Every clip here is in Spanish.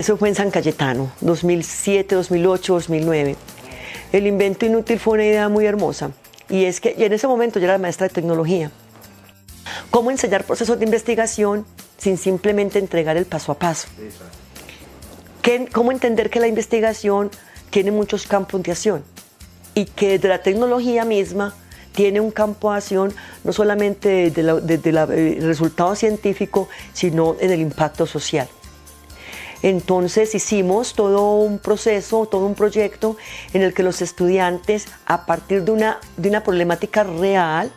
Eso fue en San Cayetano, 2007, 2008, 2009. El invento inútil fue una idea muy hermosa. Y es que en ese momento yo era maestra de tecnología. ¿Cómo enseñar procesos de investigación sin simplemente entregar el paso a paso? ¿Cómo entender que la investigación tiene muchos campos de acción? Y que desde la tecnología misma tiene un campo de acción no solamente desde el resultado científico, sino en el impacto social. Entonces hicimos todo un proceso, todo un proyecto en el que los estudiantes, a partir de una problemática real,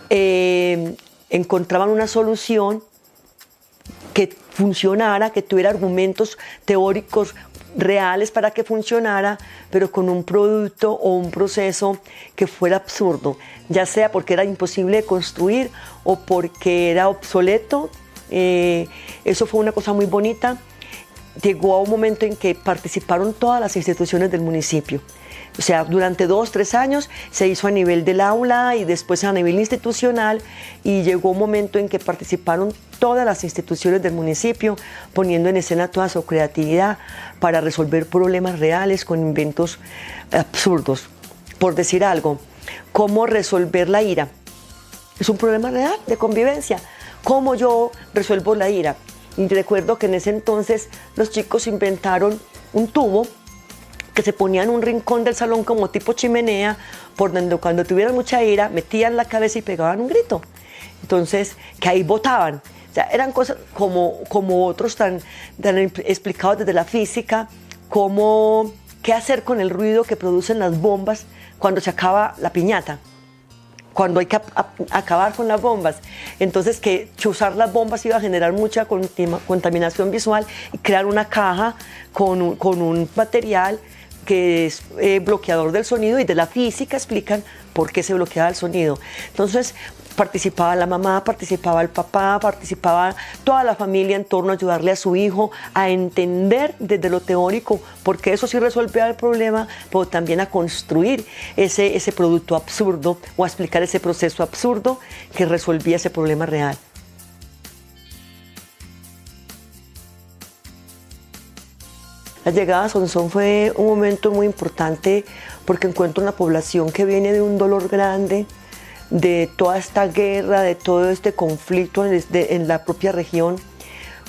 encontraban una solución que funcionara, que tuviera argumentos teóricos reales para que funcionara, pero con un producto o un proceso que fuera absurdo, ya sea porque era imposible de construir o porque era obsoleto. Eso fue una cosa muy bonita. Llegó a un momento en que participaron todas las instituciones del municipio. O sea, durante 2 o 3 años se hizo a nivel del aula y después a nivel institucional, y llegó un momento en que participaron todas las instituciones del municipio, poniendo en escena toda su creatividad para resolver problemas reales con inventos absurdos. Por decir algo, ¿cómo resolver la ira? Es un problema real de convivencia. ¿Cómo yo resuelvo la ira? Y recuerdo que en ese entonces los chicos inventaron un tubo que se ponía en un rincón del salón como tipo chimenea, por donde cuando tuvieran mucha ira metían la cabeza y pegaban un grito. Entonces, que ahí botaban. O sea, eran cosas como otros tan explicados desde la física, como qué hacer con el ruido que producen las bombas cuando se acaba la piñata, cuando hay que acabar con las bombas. Entonces, que chuzar las bombas iba a generar mucha contaminación visual, y crear una caja con un material que es bloqueador del sonido, y de la física explican por qué se bloqueaba el sonido. Entonces participaba la mamá, participaba el papá, participaba toda la familia en torno a ayudarle a su hijo a entender desde lo teórico, porque eso sí resolvía el problema, pero también a construir ese producto absurdo o a explicar ese proceso absurdo que resolvía ese problema real. La llegada a Sonsón fue un momento muy importante porque encuentro una población que viene de un dolor grande, de toda esta guerra, de todo este conflicto en la propia región,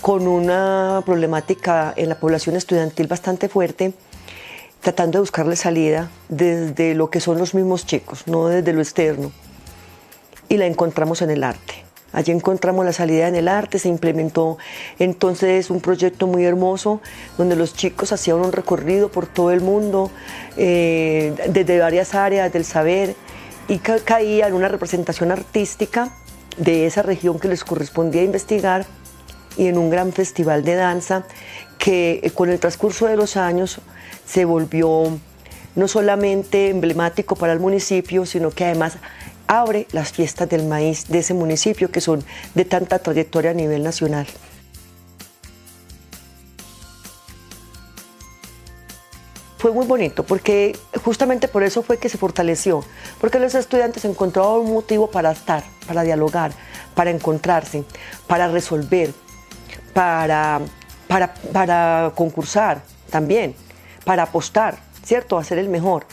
con una problemática en la población estudiantil bastante fuerte, tratando de buscarle salida desde lo que son los mismos chicos, no desde lo externo. Y la encontramos en el arte. Allí encontramos la salida en el arte. Se implementó entonces un proyecto muy hermoso donde los chicos hacían un recorrido por todo el mundo, desde varias áreas del saber, y caía en una representación artística de esa región que les correspondía investigar, y en un gran festival de danza que con el transcurso de los años se volvió no solamente emblemático para el municipio, sino que además abre las fiestas del maíz de ese municipio, que son de tanta trayectoria a nivel nacional. Fue muy bonito, porque justamente por eso fue que se fortaleció, porque los estudiantes encontraban un motivo para estar, para dialogar, para encontrarse, para resolver, para concursar también, para apostar, ¿cierto? A ser el mejor.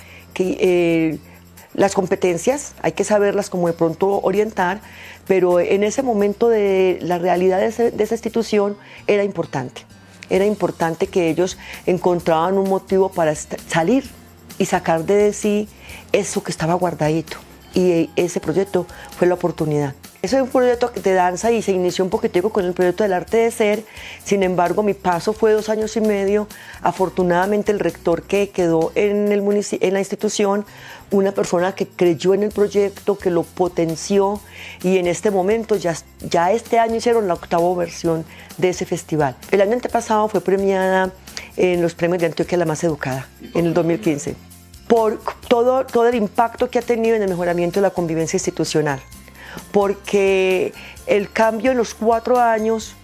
Las competencias hay que saberlas como de pronto orientar, pero en ese momento de la realidad de esa institución era importante. Era importante que ellos encontraban un motivo para salir y sacar de sí eso que estaba guardadito. Y ese proyecto fue la oportunidad. Ese es un proyecto de danza y se inició un poquitico con el proyecto del arte de ser. Sin embargo, mi paso fue 2 años y medio. Afortunadamente, el rector que quedó en la institución, una persona que creyó en el proyecto, que lo potenció, y en este momento ya este año hicieron la 8ª versión de ese festival. El año antepasado fue premiada en los premios de Antioquia la más educada, en el 2015, por todo el impacto que ha tenido en el mejoramiento de la convivencia institucional. Porque el cambio en los 4 años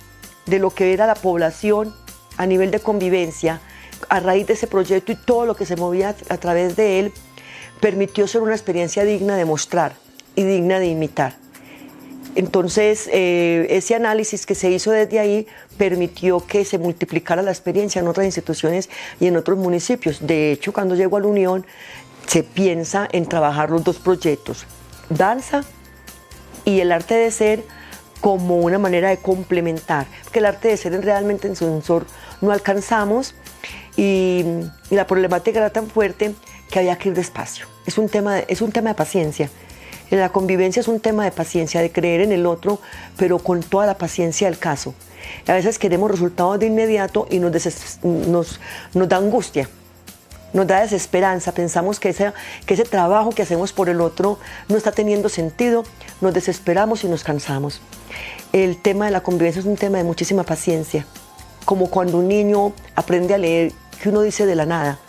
de lo que era la población a nivel de convivencia, a raíz de ese proyecto y todo lo que se movía a través de él, permitió ser una experiencia digna de mostrar y digna de imitar. Entonces, ese análisis que se hizo desde ahí permitió que se multiplicara la experiencia en otras instituciones y en otros municipios. De hecho, cuando llego a la Unión, se piensa en trabajar los dos proyectos, danza y el arte de ser, como una manera de complementar, porque el arte de ser realmente en su sensor no alcanzamos y la problemática era tan fuerte que había que ir despacio. Es un tema de paciencia. La convivencia es un tema de paciencia, de creer en el otro, pero con toda la paciencia del caso. A veces queremos resultados de inmediato y nos da angustia, nos da desesperanza. Pensamos que ese trabajo que hacemos por el otro no está teniendo sentido, nos desesperamos y nos cansamos. El tema de la convivencia es un tema de muchísima paciencia, como cuando un niño aprende a leer, que uno dice de la nada.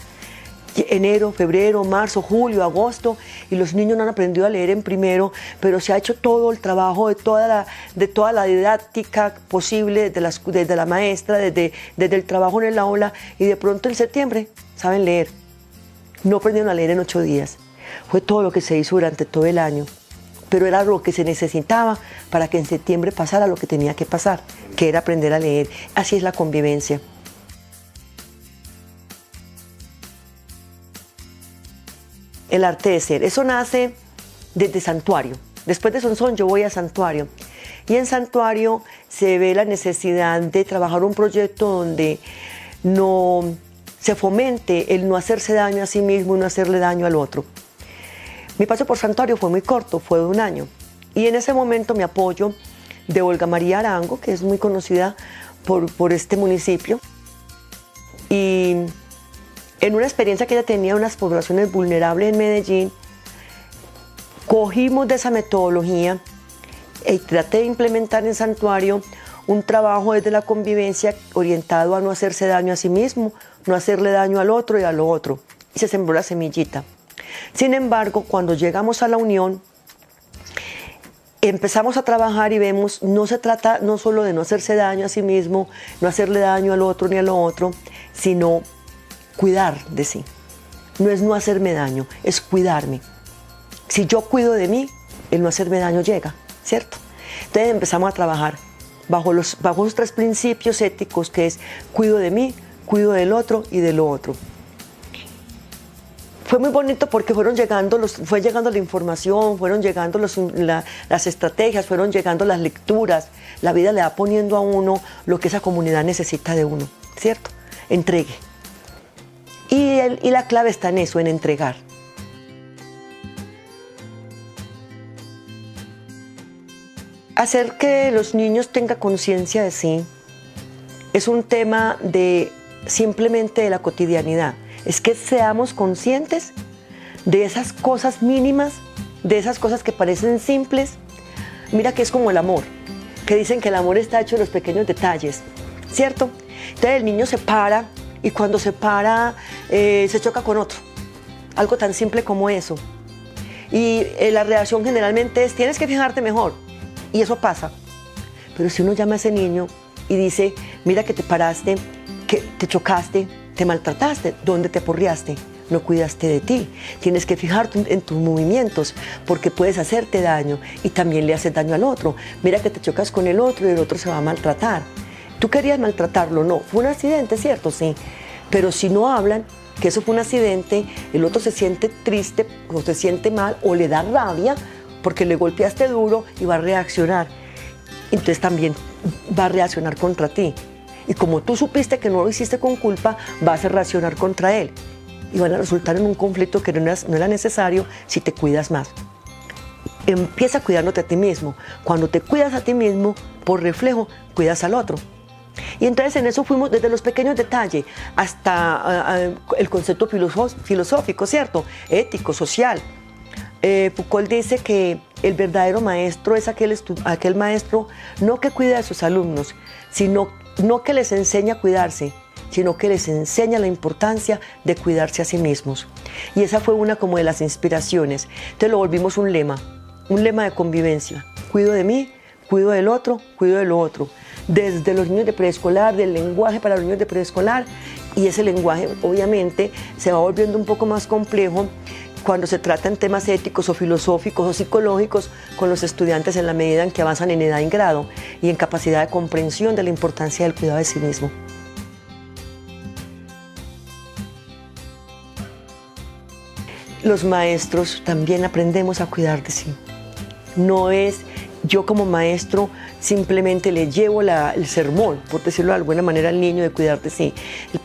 Enero, febrero, marzo, julio, agosto, y los niños no han aprendido a leer en primero, pero se ha hecho todo el trabajo de toda la didáctica posible desde la maestra, desde el trabajo en el aula, y de pronto en septiembre saben leer. No aprendieron a leer en 8 días. Fue todo lo que se hizo durante todo el año, pero era lo que se necesitaba para que en septiembre pasara lo que tenía que pasar, que era aprender a leer. Así es la convivencia. El arte de ser, eso nace desde Santuario. Después de Sonsón yo voy a Santuario, y en Santuario se ve la necesidad de trabajar un proyecto donde no se fomente el no hacerse daño a sí mismo y no hacerle daño al otro. Mi paso por Santuario fue muy corto, fue de 1 año, y en ese momento me apoyo de Olga María Arango, que es muy conocida por este municipio, y en una experiencia que ella tenía en unas poblaciones vulnerables en Medellín, cogimos de esa metodología y traté de implementar en Santuario un trabajo desde la convivencia orientado a no hacerse daño a sí mismo, no hacerle daño al otro y a lo otro. Y se sembró la semillita. Sin embargo, cuando llegamos a la Unión, empezamos a trabajar y vemos, no se trata no solo de no hacerse daño a sí mismo, no hacerle daño al otro ni a lo otro, sino cuidar de sí. No es no hacerme daño, es cuidarme. Si yo cuido de mí, el no hacerme daño llega, ¿cierto? Entonces empezamos a trabajar bajo los 3 principios éticos, que es cuido de mí, cuido del otro y de lo otro. Fue muy bonito porque fue llegando la información, fueron llegando las estrategias, fueron llegando las lecturas. La vida le va poniendo a uno lo que esa comunidad necesita de uno, ¿cierto? Entregue. Y la clave está en eso, en entregar. Hacer que los niños tengan conciencia de sí es un tema simplemente de la cotidianidad. Es que seamos conscientes de esas cosas mínimas, de esas cosas que parecen simples. Mira que es como el amor, que dicen que el amor está hecho de los pequeños detalles, ¿cierto? Entonces el niño se para, y cuando se para se choca con otro. Algo tan simple como eso. Y la reacción generalmente es, tienes que fijarte mejor. Y eso pasa. Pero si uno llama a ese niño y dice, mira que te paraste, que te chocaste, te maltrataste, ¿dónde te aporreaste? No cuidaste de ti. Tienes que fijarte en tus movimientos, porque puedes hacerte daño y también le haces daño al otro. Mira que te chocas con el otro y el otro se va a maltratar. ¿Tú querías maltratarlo? No. ¿Fue un accidente, cierto? Sí. Pero si no hablan que eso fue un accidente, el otro se siente triste o se siente mal o le da rabia porque le golpeaste duro y va a reaccionar. Entonces también va a reaccionar contra ti. Y como tú supiste que no lo hiciste con culpa, vas a reaccionar contra él. Y van a resultar en un conflicto que no era necesario si te cuidas más. Empieza cuidándote a ti mismo. Cuando te cuidas a ti mismo, por reflejo, cuidas al otro. Y entonces en eso fuimos desde los pequeños detalles hasta el concepto filosófico, ¿cierto? Ético, social. Foucault dice que el verdadero maestro es aquel maestro no que cuida a sus alumnos, sino no que les enseña a cuidarse, sino que les enseña la importancia de cuidarse a sí mismos. Y esa fue una como de las inspiraciones. Entonces lo volvimos un lema de convivencia. Cuido de mí, cuido del otro, cuido de lo otro. Desde los niños de preescolar, del lenguaje para los niños de preescolar, y ese lenguaje obviamente se va volviendo un poco más complejo cuando se trata en temas éticos o filosóficos o psicológicos con los estudiantes en la medida en que avanzan en edad y en grado y en capacidad de comprensión de la importancia del cuidado de sí mismo. Los maestros también aprendemos a cuidar de sí. No es yo como maestro simplemente le llevo el sermón, por decirlo de alguna manera, al niño de cuidar de sí.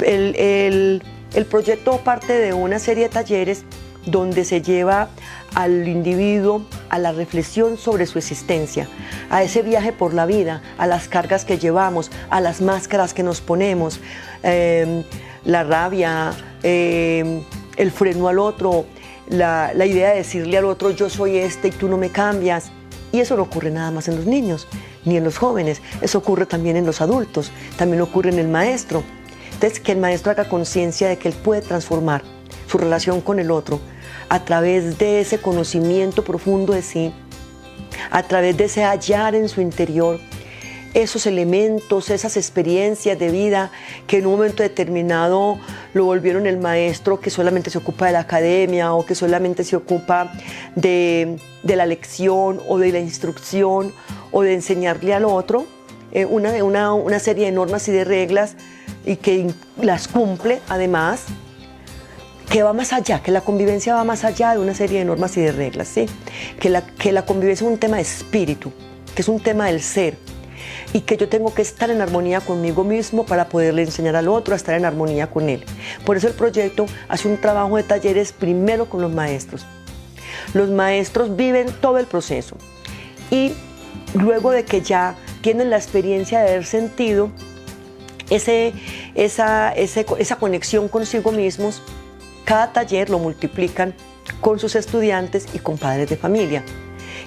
El proyecto parte de una serie de talleres donde se lleva al individuo a la reflexión sobre su existencia, a ese viaje por la vida, a las cargas que llevamos, a las máscaras que nos ponemos, la rabia, el freno al otro, la idea de decirle al otro yo soy este y tú no me cambias. Y eso no ocurre nada más en los niños, ni en los jóvenes, eso ocurre también en los adultos, también ocurre en el maestro. Entonces, que el maestro haga conciencia de que él puede transformar su relación con el otro a través de ese conocimiento profundo de sí, a través de ese hallar en su interior esos elementos, esas experiencias de vida que en un momento determinado lo volvieron el maestro que solamente se ocupa de la academia o que solamente se ocupa de la lección o de la instrucción o de enseñarle al otro una serie de normas y de reglas y que las cumple además, que va más allá, que la convivencia va más allá de una serie de normas y de reglas, ¿sí? Que la convivencia es un tema de espíritu, que es un tema del ser, y que yo tengo que estar en armonía conmigo mismo para poderle enseñar al otro a estar en armonía con él. Por eso el proyecto hace un trabajo de talleres primero con los maestros. Los maestros viven todo el proceso y luego de que ya tienen la experiencia de haber sentido esa conexión consigo mismos, cada taller lo multiplican con sus estudiantes y con padres de familia.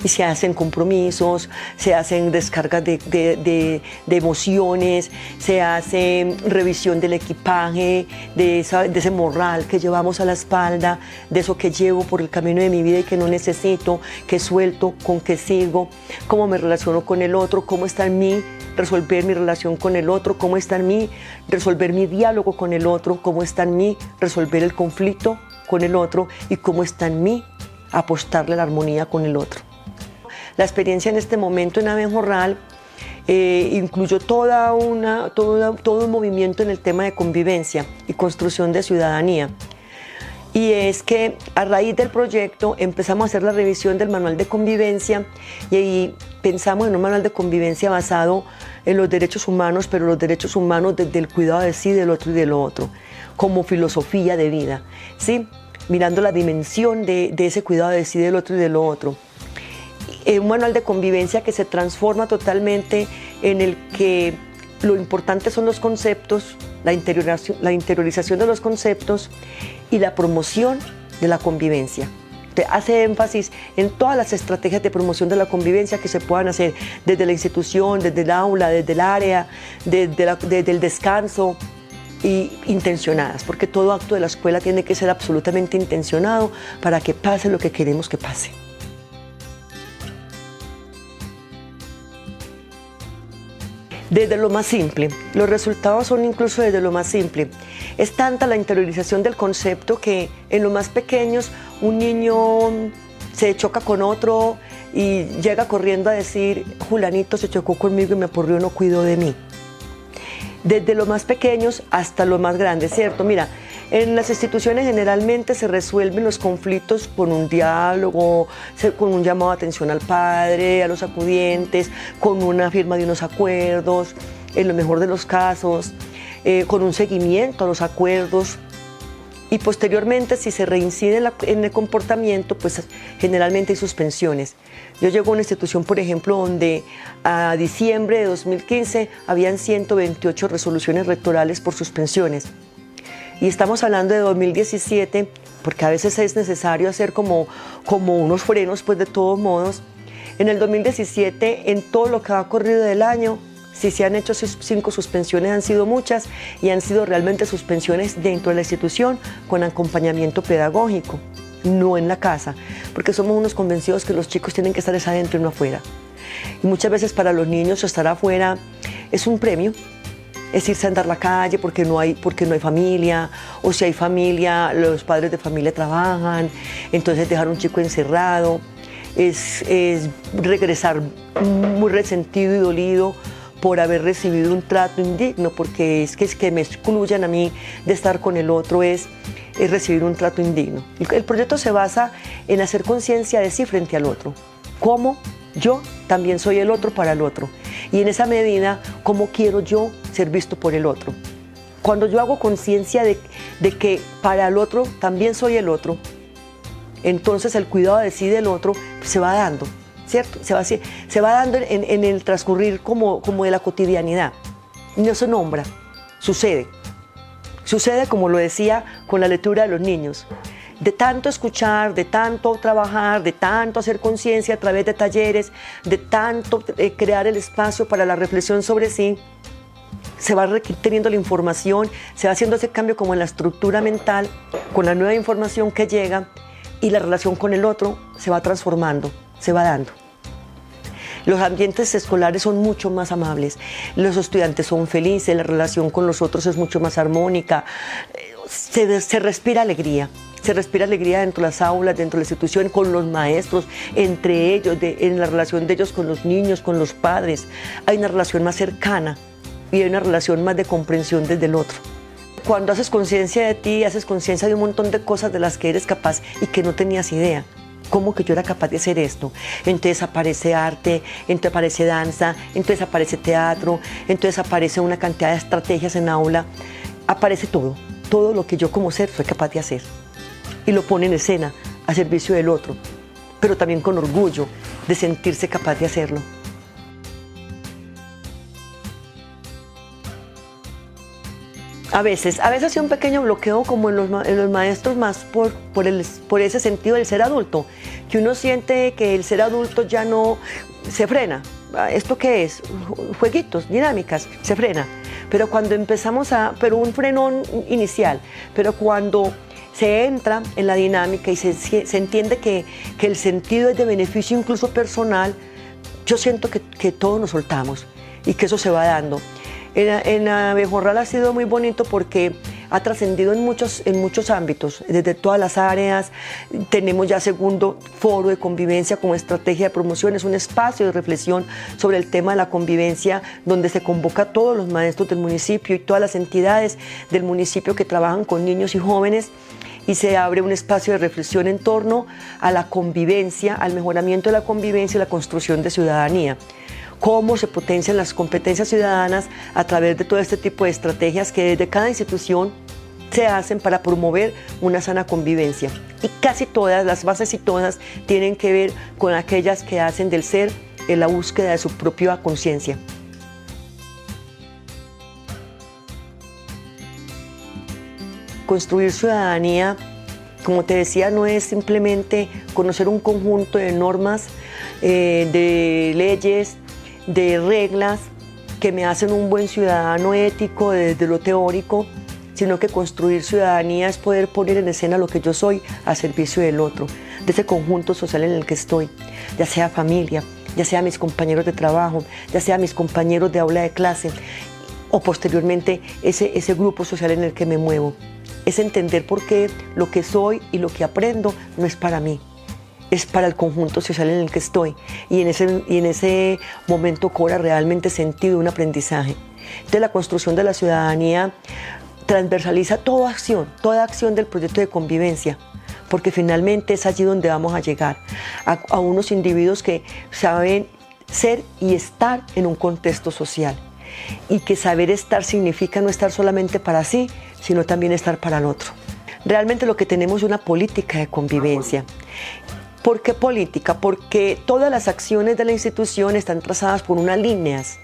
Y se hacen compromisos, se hacen descargas de emociones, se hace revisión del equipaje, de ese morral que llevamos a la espalda, de eso que llevo por el camino de mi vida y que no necesito, que suelto, con que sigo, cómo me relaciono con el otro, cómo está en mí resolver mi relación con el otro, cómo está en mí resolver mi diálogo con el otro, cómo está en mí resolver el conflicto con el otro y cómo está en mí apostarle a la armonía con el otro. La experiencia en este momento en Abenjorral incluyó todo un movimiento en el tema de convivencia y construcción de ciudadanía. Y es que a raíz del proyecto empezamos a hacer la revisión del manual de convivencia y ahí pensamos en un manual de convivencia basado en los derechos humanos, pero los derechos humanos desde el cuidado de sí, del otro y del otro, como filosofía de vida, ¿sí? Mirando la dimensión de ese cuidado de sí, del otro y del otro. Un manual de convivencia que se transforma totalmente en el que lo importante son los conceptos, la interiorización de los conceptos y la promoción de la convivencia. Hace énfasis en todas las estrategias de promoción de la convivencia que se puedan hacer desde la institución, desde el aula, desde el área, desde el descanso, y intencionadas, porque todo acto de la escuela tiene que ser absolutamente intencionado para que pase lo que queremos que pase. Desde lo más simple, los resultados son incluso desde lo más simple. Es tanta la interiorización del concepto que en los más pequeños un niño se choca con otro y llega corriendo a decir, Julanito se chocó conmigo y me aporrió, no cuidó de mí. Desde los más pequeños hasta los más grandes, ¿cierto? Mira, en las instituciones generalmente se resuelven los conflictos con un diálogo, con un llamado de atención al padre, a los acudientes, con una firma de unos acuerdos, en lo mejor de los casos, con un seguimiento a los acuerdos. Y posteriormente, si se reincide en el comportamiento, pues generalmente hay suspensiones. Yo llego a una institución, por ejemplo, donde a diciembre de 2015 habían 128 resoluciones rectorales por suspensiones. Y estamos hablando de 2017, porque a veces es necesario hacer como unos frenos, pues de todos modos. En el 2017, en todo lo que ha corrido del año, si se han hecho 5 suspensiones, han sido muchas y han sido realmente suspensiones dentro de la institución con acompañamiento pedagógico, no en la casa, porque somos unos convencidos que los chicos tienen que estar adentro y no afuera. Y muchas veces para los niños estar afuera es un premio, es irse a andar la calle porque no hay familia, o si hay familia, los padres de familia trabajan, entonces dejar a un chico encerrado, es regresar muy resentido y dolido por haber recibido un trato indigno, porque es que me excluyan a mí de estar con el otro es recibir un trato indigno. El proyecto se basa en hacer conciencia de sí frente al otro, cómo yo también soy el otro para el otro, y en esa medida, cómo quiero yo ser visto por el otro. Cuando yo hago conciencia de que para el otro también soy el otro, entonces el cuidado de sí del otro se va dando, ¿cierto? Se va dando en el transcurrir como de la cotidianidad. No se nombra, sucede. Sucede, como lo decía, con la lectura de los niños. De tanto escuchar, de tanto trabajar, de tanto hacer conciencia a través de talleres, de tanto crear el espacio para la reflexión sobre sí, se va teniendo la información, se va haciendo ese cambio como en la estructura mental, con la nueva información que llega, y la relación con el otro se va transformando, se va dando. Los ambientes escolares son mucho más amables, los estudiantes son felices, la relación con los otros es mucho más armónica, se respira alegría. Se respira alegría dentro de las aulas, dentro de la institución, con los maestros, entre ellos, en la relación de ellos con los niños, con los padres. Hay una relación más cercana y hay una relación más de comprensión desde el otro. Cuando haces conciencia de ti, haces conciencia de un montón de cosas de las que eres capaz y que no tenías idea. ¿Cómo que yo era capaz de hacer esto? Entonces aparece arte, entonces aparece danza, entonces aparece teatro, entonces aparece una cantidad de estrategias en aula. Aparece todo lo que yo como ser soy capaz de hacer. Y lo pone en escena a servicio del otro, pero también con orgullo de sentirse capaz de hacerlo. A veces ha sido un pequeño bloqueo como en los maestros, más por ese sentido del ser adulto, que uno siente que el ser adulto ya no se frena. ¿Esto qué es? Jueguitos, dinámicas, se frena. Pero cuando empezamos pero un frenón inicial, pero cuando se entra en la dinámica y se entiende que el sentido es de beneficio incluso personal, yo siento que todos nos soltamos y que eso se va dando. En Abejorral ha sido muy bonito porque ha trascendido en muchos ámbitos, desde todas las áreas. Tenemos ya segundo foro de convivencia como estrategia de promoción, es un espacio de reflexión sobre el tema de la convivencia, donde se convoca a todos los maestros del municipio y todas las entidades del municipio que trabajan con niños y jóvenes, y se abre un espacio de reflexión en torno a la convivencia, al mejoramiento de la convivencia y la construcción de ciudadanía. Cómo se potencian las competencias ciudadanas a través de todo este tipo de estrategias que desde cada institución se hacen para promover una sana convivencia. Y casi todas, las bases y todas, tienen que ver con aquellas que hacen del ser en la búsqueda de su propia conciencia. Construir ciudadanía, como te decía, no es simplemente conocer un conjunto de normas, de leyes, de reglas que me hacen un buen ciudadano ético desde lo teórico, sino que construir ciudadanía es poder poner en escena lo que yo soy a servicio del otro, de ese conjunto social en el que estoy, ya sea familia, ya sea mis compañeros de trabajo, ya sea mis compañeros de aula de clase, o posteriormente ese grupo social en el que me muevo. Es entender por qué lo que soy y lo que aprendo no es para mí, es para el conjunto social en el que estoy, y en ese momento cobra realmente sentido un aprendizaje. Entonces la construcción de la ciudadanía transversaliza toda acción del proyecto de convivencia, porque finalmente es allí donde vamos a llegar, a unos individuos que saben ser y estar en un contexto social, y que saber estar significa no estar solamente para sí, sino también estar para el otro. Realmente lo que tenemos es una política de convivencia. ¿Por qué política? Porque todas las acciones de la institución están trazadas por unas líneas.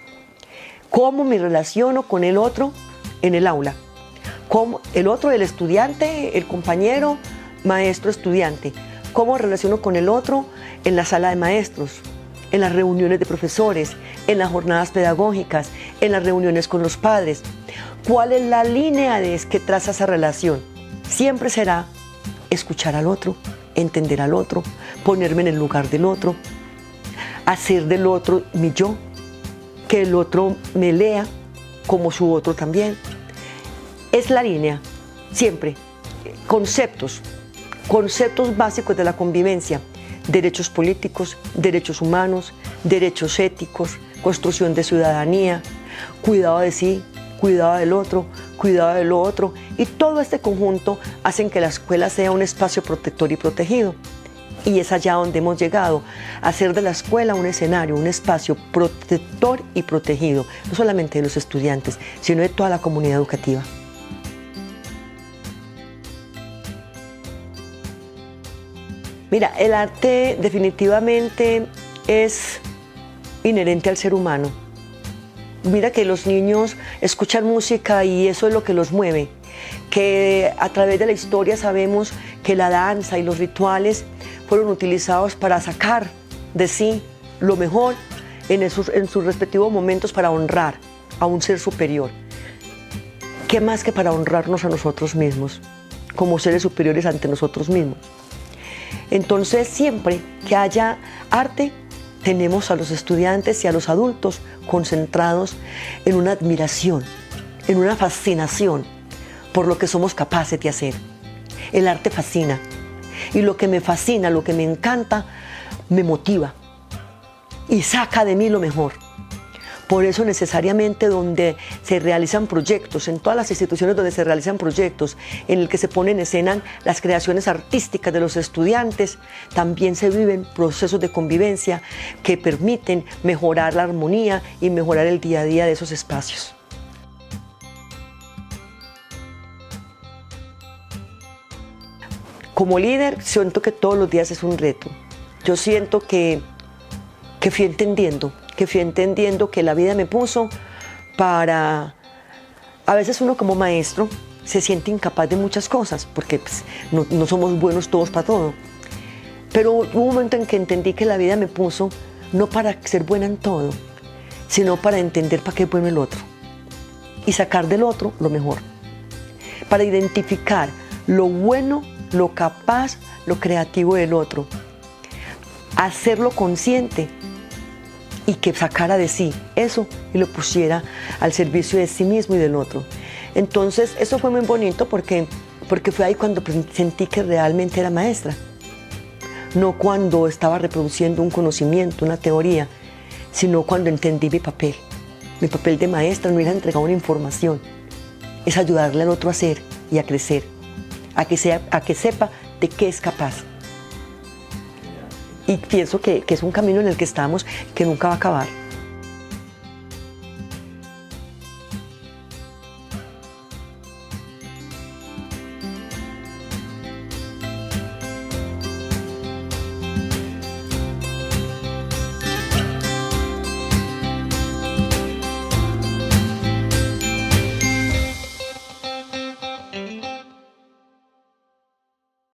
¿Cómo me relaciono con el otro en el aula? ¿Cómo el otro, el estudiante, el compañero, maestro, estudiante? ¿Cómo me relaciono con el otro en la sala de maestros, en las reuniones de profesores, en las jornadas pedagógicas, en las reuniones con los padres? ¿Cuál es la línea que traza esa relación? Siempre será escuchar al otro, entender al otro, ponerme en el lugar del otro, hacer del otro mi yo, que el otro me lea como su otro también. Es la línea, siempre. Conceptos básicos de la convivencia: derechos políticos, derechos humanos, derechos éticos, construcción de ciudadanía, cuidado de sí, cuidado del otro, cuidado de lo otro, y todo este conjunto hacen que la escuela sea un espacio protector y protegido. Y es allá donde hemos llegado, a hacer de la escuela un escenario, un espacio protector y protegido, no solamente de los estudiantes, sino de toda la comunidad educativa. Mira, el arte definitivamente es inherente al ser humano. Mira que los niños escuchan música y eso es lo que los mueve, que a través de la historia sabemos que la danza y los rituales fueron utilizados para sacar de sí lo mejor en sus respectivos momentos para honrar a un ser superior. ¿Qué más que para honrarnos a nosotros mismos, como seres superiores ante nosotros mismos? Entonces, siempre que haya arte, tenemos a los estudiantes y a los adultos concentrados en una admiración, en una fascinación por lo que somos capaces de hacer. El arte fascina, y lo que me fascina, lo que me encanta, me motiva y saca de mí lo mejor. Por eso necesariamente donde se realizan proyectos, en todas las instituciones donde se realizan proyectos, en el que se ponen en escena las creaciones artísticas de los estudiantes, también se viven procesos de convivencia que permiten mejorar la armonía y mejorar el día a día de esos espacios. Como líder, siento que todos los días es un reto. Yo siento que fui entendiendo que la vida me puso para... A veces uno como maestro se siente incapaz de muchas cosas, porque pues, no somos buenos todos para todo. Pero hubo un momento en que entendí que la vida me puso no para ser buena en todo, sino para entender para qué es bueno el otro y sacar del otro lo mejor. Para identificar lo bueno, lo capaz, lo creativo del otro. Hacerlo consciente y que sacara de sí eso y lo pusiera al servicio de sí mismo y del otro. Entonces eso fue muy bonito porque fue ahí cuando sentí que realmente era maestra. No cuando estaba reproduciendo un conocimiento, una teoría, sino cuando entendí mi papel. Mi papel de maestra no era entregar una información, es ayudarle al otro a ser y a crecer, a que sepa de qué es capaz. Y pienso que es un camino en el que estamos que nunca va a acabar.